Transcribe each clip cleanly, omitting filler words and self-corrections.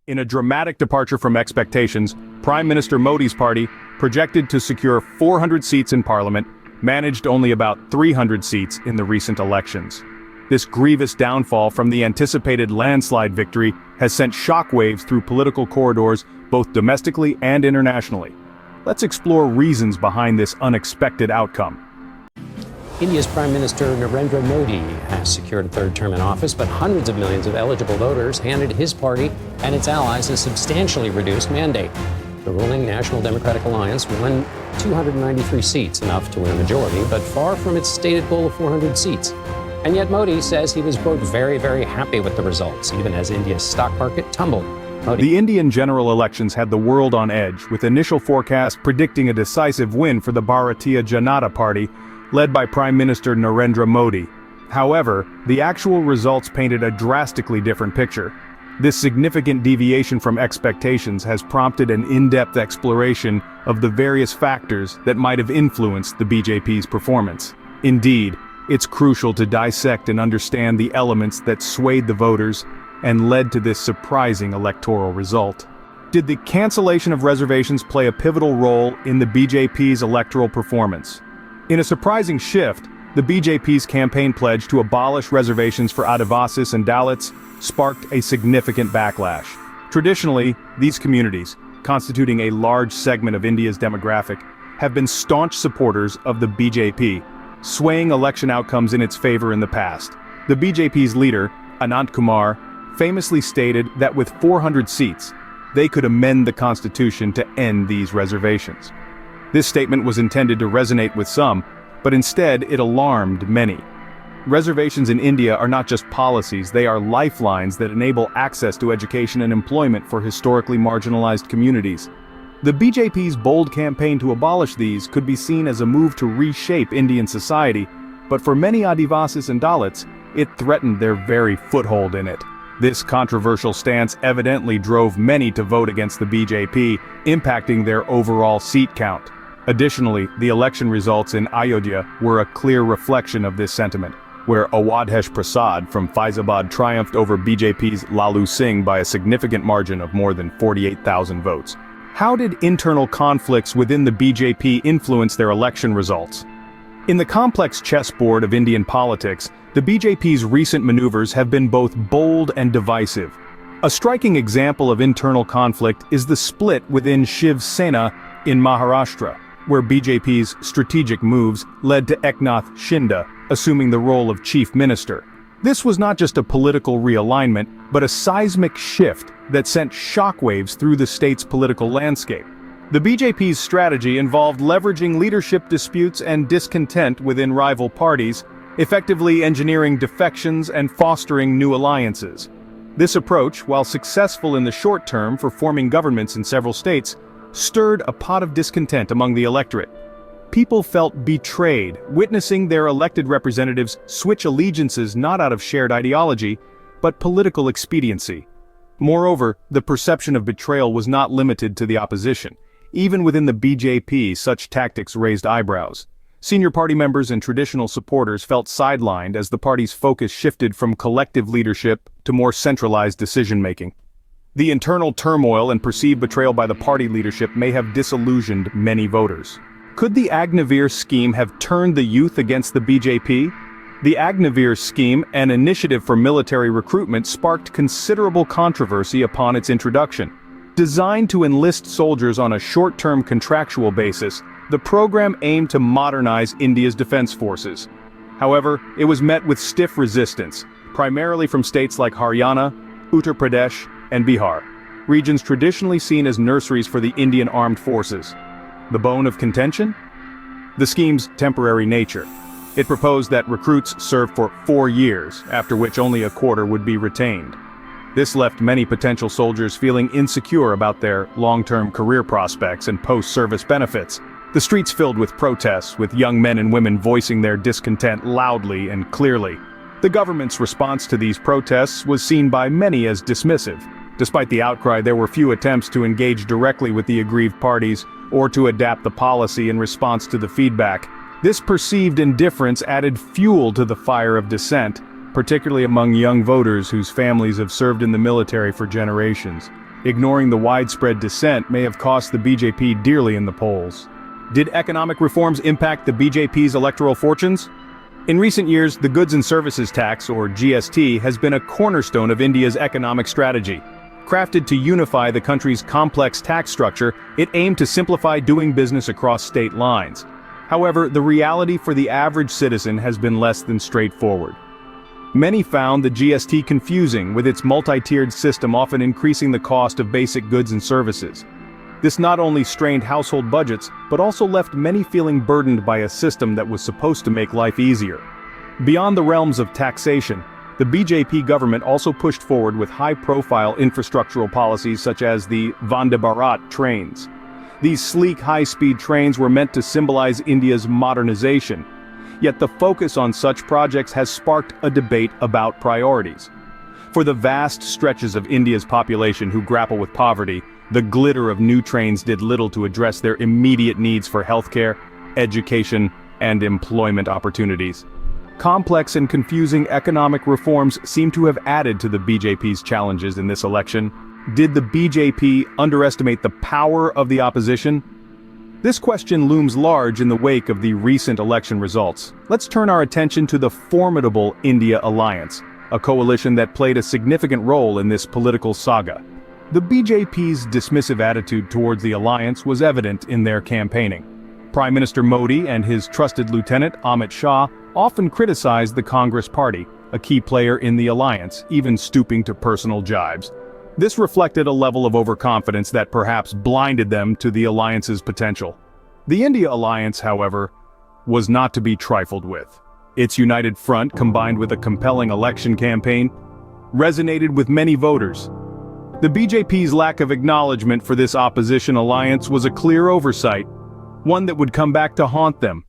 In a dramatic departure from expectations, Prime Minister Modi's party, projected to secure 400 seats in parliament, managed only about 300 seats in the recent elections. This grievous downfall from the anticipated landslide victory has sent shockwaves through political corridors both domestically and internationally. Let's explore reasons behind this unexpected outcome. India's Prime Minister Narendra Modi has secured a third term in office, but hundreds of millions of eligible voters handed his party and its allies a substantially reduced mandate. The ruling National Democratic Alliance won 293 seats, enough to win a majority, but far from its stated goal of 400 seats. And yet Modi says he was, quote, very, very happy with the results, even as India's stock market tumbled. The Indian general elections had the world on edge, with initial forecasts predicting a decisive win for the Bharatiya Janata Party, led by Prime Minister Narendra Modi. However, the actual results painted a drastically different picture. This significant deviation from expectations has prompted an in-depth exploration of the various factors that might have influenced the BJP's performance. Indeed, it's crucial to dissect and understand the elements that swayed the voters and led to this surprising electoral result. Did the cancellation of reservations play a pivotal role in the BJP's electoral performance? In a surprising shift, the BJP's campaign pledge to abolish reservations for Adivasis and Dalits sparked a significant backlash. Traditionally, these communities, constituting a large segment of India's demographic, have been staunch supporters of the BJP, swaying election outcomes in its favor in the past. The BJP's leader, Anant Kumar, famously stated that with 400 seats, they could amend the constitution to end these reservations. This statement was intended to resonate with some, but instead it alarmed many. Reservations in India are not just policies, they are lifelines that enable access to education and employment for historically marginalized communities. The BJP's bold campaign to abolish these could be seen as a move to reshape Indian society, but for many Adivasis and Dalits, it threatened their very foothold in it. This controversial stance evidently drove many to vote against the BJP, impacting their overall seat count. Additionally, the election results in Ayodhya were a clear reflection of this sentiment, where Awadhesh Prasad from Faizabad triumphed over BJP's Lalu Singh by a significant margin of more than 48,000 votes. How did internal conflicts within the BJP influence their election results? In the complex chessboard of Indian politics, the BJP's recent maneuvers have been both bold and divisive. A striking example of internal conflict is the split within Shiv Sena in Maharashtra, where BJP's strategic moves led to Eknath Shinde assuming the role of chief minister. This was not just a political realignment, but a seismic shift that sent shockwaves through the state's political landscape. The BJP's strategy involved leveraging leadership disputes and discontent within rival parties, effectively engineering defections and fostering new alliances. This approach, while successful in the short term for forming governments in several states, stirred a pot of discontent among the electorate. People felt betrayed, witnessing their elected representatives switch allegiances not out of shared ideology, but political expediency. Moreover, the perception of betrayal was not limited to the opposition. Even within the BJP, such tactics raised eyebrows. Senior party members and traditional supporters felt sidelined as the party's focus shifted from collective leadership to more centralized decision-making. The internal turmoil and perceived betrayal by the party leadership may have disillusioned many voters. Could the Agniveer scheme have turned the youth against the BJP? The Agniveer scheme, an initiative for military recruitment, sparked considerable controversy upon its introduction. Designed to enlist soldiers on a short-term contractual basis, the program aimed to modernize India's defense forces. However, it was met with stiff resistance, primarily from states like Haryana, Uttar Pradesh, and Bihar, regions traditionally seen as nurseries for the Indian armed forces. The bone of contention? The scheme's temporary nature. It proposed that recruits serve for 4 years, after which only a quarter would be retained. This left many potential soldiers feeling insecure about their long-term career prospects and post-service benefits. The streets filled with protests, with young men and women voicing their discontent loudly and clearly. The government's response to these protests was seen by many as dismissive. Despite the outcry, there were few attempts to engage directly with the aggrieved parties or to adapt the policy in response to the feedback. This perceived indifference added fuel to the fire of dissent, particularly among young voters whose families have served in the military for generations. Ignoring the widespread dissent may have cost the BJP dearly in the polls. Did economic reforms impact the BJP's electoral fortunes? In recent years, the Goods and Services Tax, or GST, has been a cornerstone of India's economic strategy. Crafted to unify the country's complex tax structure, it aimed to simplify doing business across state lines. However, the reality for the average citizen has been less than straightforward. Many found the GST confusing, with its multi-tiered system often increasing the cost of basic goods and services. This not only strained household budgets, but also left many feeling burdened by a system that was supposed to make life easier. Beyond the realms of taxation, the BJP government also pushed forward with high-profile infrastructural policies such as the Vande Bharat trains. These sleek, high-speed trains were meant to symbolize India's modernization. Yet the focus on such projects has sparked a debate about priorities. For the vast stretches of India's population who grapple with poverty, the glitter of new trains did little to address their immediate needs for healthcare, education, and employment opportunities. Complex and confusing economic reforms seem to have added to the BJP's challenges in this election. Did the BJP underestimate the power of the opposition? This question looms large in the wake of the recent election results. Let's turn our attention to the formidable India Alliance, a coalition that played a significant role in this political saga. The BJP's dismissive attitude towards the alliance was evident in their campaigning. Prime Minister Modi and his trusted lieutenant, Amit Shah, often criticized the Congress Party, a key player in the alliance, even stooping to personal jibes. This reflected a level of overconfidence that perhaps blinded them to the alliance's potential. The India Alliance, however, was not to be trifled with. Its united front, combined with a compelling election campaign, resonated with many voters. The BJP's lack of acknowledgement for this opposition alliance was a clear oversight, one that would come back to haunt them.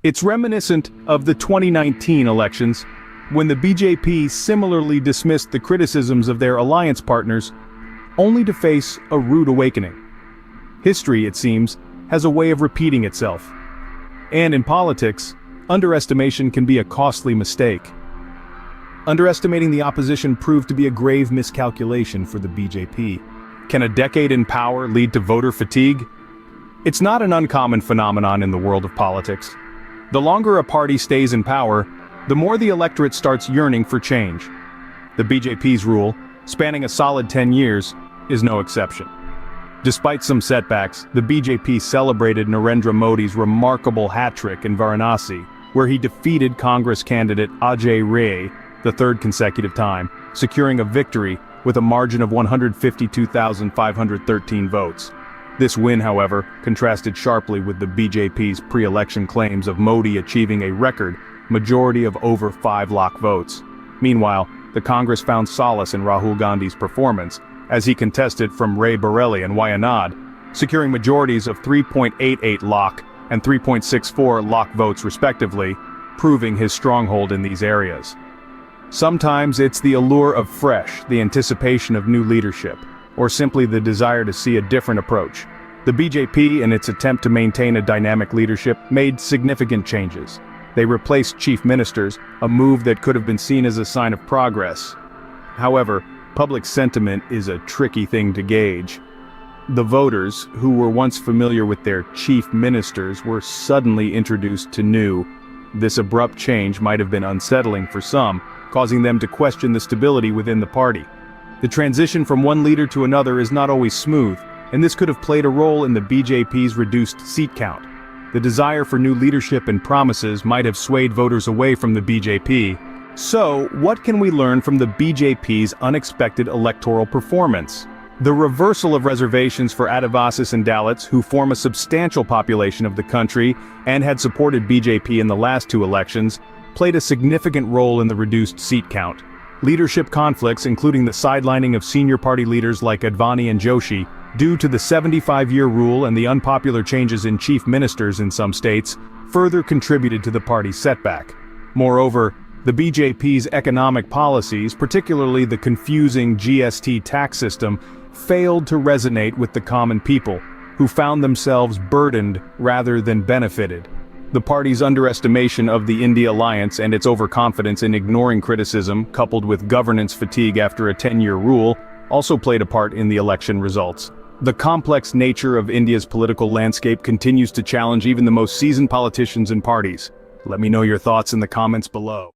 It's reminiscent of the 2019 elections, when the BJP similarly dismissed the criticisms of their alliance partners, only to face a rude awakening. History, it seems, has a way of repeating itself. And in politics, underestimation can be a costly mistake. Underestimating the opposition proved to be a grave miscalculation for the BJP. Can a decade in power lead to voter fatigue? It's not an uncommon phenomenon in the world of politics. The longer a party stays in power, the more the electorate starts yearning for change. The BJP's rule, spanning a solid 10 years, is no exception. Despite some setbacks, the BJP celebrated Narendra Modi's remarkable hat-trick in Varanasi, where he defeated Congress candidate Ajay Ray the third consecutive time, securing a victory with a margin of 152,513 votes. This win, however, contrasted sharply with the BJP's pre-election claims of Modi achieving a record majority of over 5 lakh votes. Meanwhile, the Congress found solace in Rahul Gandhi's performance, as he contested from Ray Bareli and Wayanad, securing majorities of 3.88 lakh and 3.64 lakh votes respectively, proving his stronghold in these areas. Sometimes it's the allure of fresh, the anticipation of new leadership, or simply the desire to see a different approach. The BJP, in its attempt to maintain a dynamic leadership, made significant changes. They replaced chief ministers, a move that could have been seen as a sign of progress. However, public sentiment is a tricky thing to gauge. The voters, who were once familiar with their chief ministers, were suddenly introduced to new. This abrupt change might have been unsettling for some, causing them to question the stability within the party. The transition from one leader to another is not always smooth, and this could have played a role in the BJP's reduced seat count. The desire for new leadership and promises might have swayed voters away from the BJP. So, what can we learn from the BJP's unexpected electoral performance? The reversal of reservations for Adivasis and Dalits, who form a substantial population of the country and had supported BJP in the last 2 elections, played a significant role in the reduced seat count. Leadership conflicts, including the sidelining of senior party leaders like Advani and Joshi, due to the 75-year rule and the unpopular changes in chief ministers in some states, further contributed to the party's setback. Moreover, the BJP's economic policies, particularly the confusing GST tax system, failed to resonate with the common people, who found themselves burdened rather than benefited. The party's underestimation of the India Alliance and its overconfidence in ignoring criticism, coupled with governance fatigue after a 10-year rule, also played a part in the election results. The complex nature of India's political landscape continues to challenge even the most seasoned politicians and parties. Let me know your thoughts in the comments below.